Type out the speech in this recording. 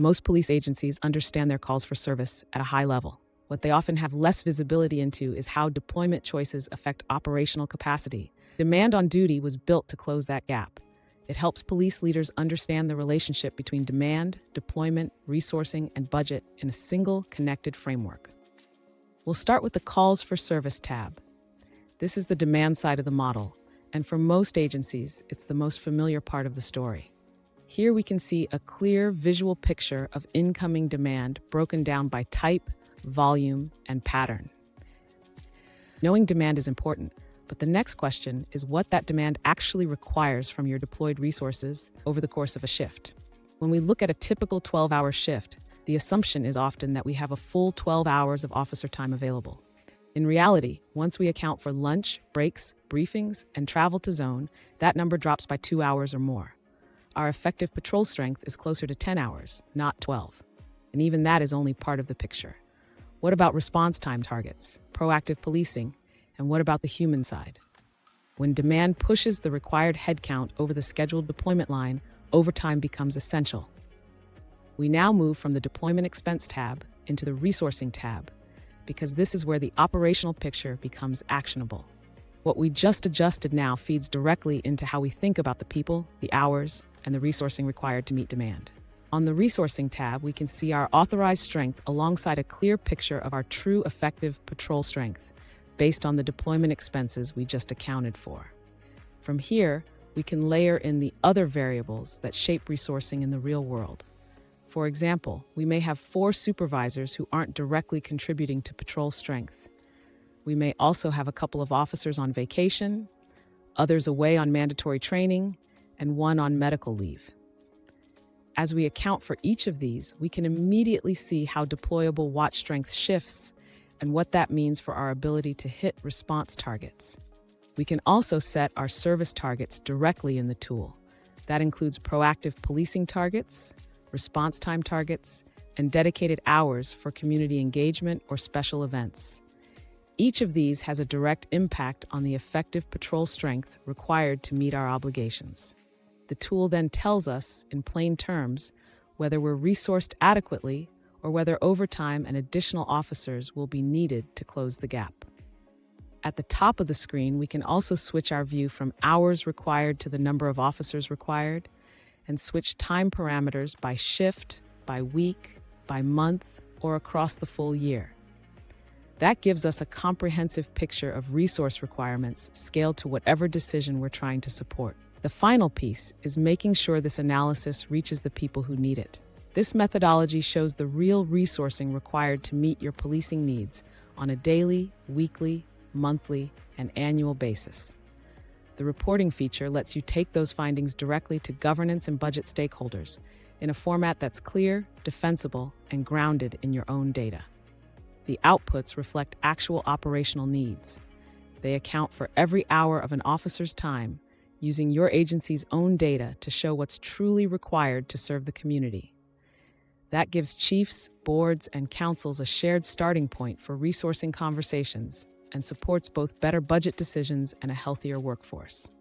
Most police agencies understand their calls for service at a high level. What they often have less visibility into is how deployment choices affect operational capacity. Demand on duty was built to close that gap. It helps police leaders understand the relationship between demand, deployment, resourcing, and budget in a single, connected framework. We'll start with the Calls for Service tab. This is the demand side of the model, and for most agencies, it's the most familiar part of the story. Here we can see a clear visual picture of incoming demand broken down by type, volume, and pattern. Knowing demand is important, but the next question is what that demand actually requires from your deployed resources over the course of a shift. When we look at a typical 12-hour shift, the assumption is often that we have a full 12 hours of officer time available. In reality, once we account for lunch, breaks, briefings, and travel to zone, that number drops by 2 hours or more. Our effective patrol strength is closer to 10 hours, not 12. And even that is only part of the picture. What about response time targets, proactive policing, and what about the human side? When demand pushes the required headcount over the scheduled deployment line, overtime becomes essential. We now move from the deployment expense tab into the resourcing tab, because this is where the operational picture becomes actionable. What we just adjusted now feeds directly into how we think about the people, the hours, and the resourcing required to meet demand. On the resourcing tab, we can see our authorized strength alongside a clear picture of our true effective patrol strength based on the deployment expenses we just accounted for. From here, we can layer in the other variables that shape resourcing in the real world. For example, we may have 4 supervisors who aren't directly contributing to patrol strength. We may also have a couple of officers on vacation, others away on mandatory training, and one on medical leave. As we account for each of these, we can immediately see how deployable watch strength shifts and what that means for our ability to hit response targets. We can also set our service targets directly in the tool. That includes proactive policing targets, response time targets, and dedicated hours for community engagement or special events. Each of these has a direct impact on the effective patrol strength required to meet our obligations. The tool then tells us, in plain terms, whether we're resourced adequately or whether overtime and additional officers will be needed to close the gap. At the top of the screen, we can also switch our view from hours required to the number of officers required, and switch time parameters by shift, by week, by month, or across the full year. That gives us a comprehensive picture of resource requirements scaled to whatever decision we're trying to support. The final piece is making sure this analysis reaches the people who need it. This methodology shows the real resourcing required to meet your policing needs on a daily, weekly, monthly, and annual basis. The reporting feature lets you take those findings directly to governance and budget stakeholders in a format that's clear, defensible, and grounded in your own data. The outputs reflect actual operational needs. They account for every hour of an officer's time, using your agency's own data to show what's truly required to serve the community. That gives chiefs, boards, and councils a shared starting point for resourcing conversations and supports both better budget decisions and a healthier workforce.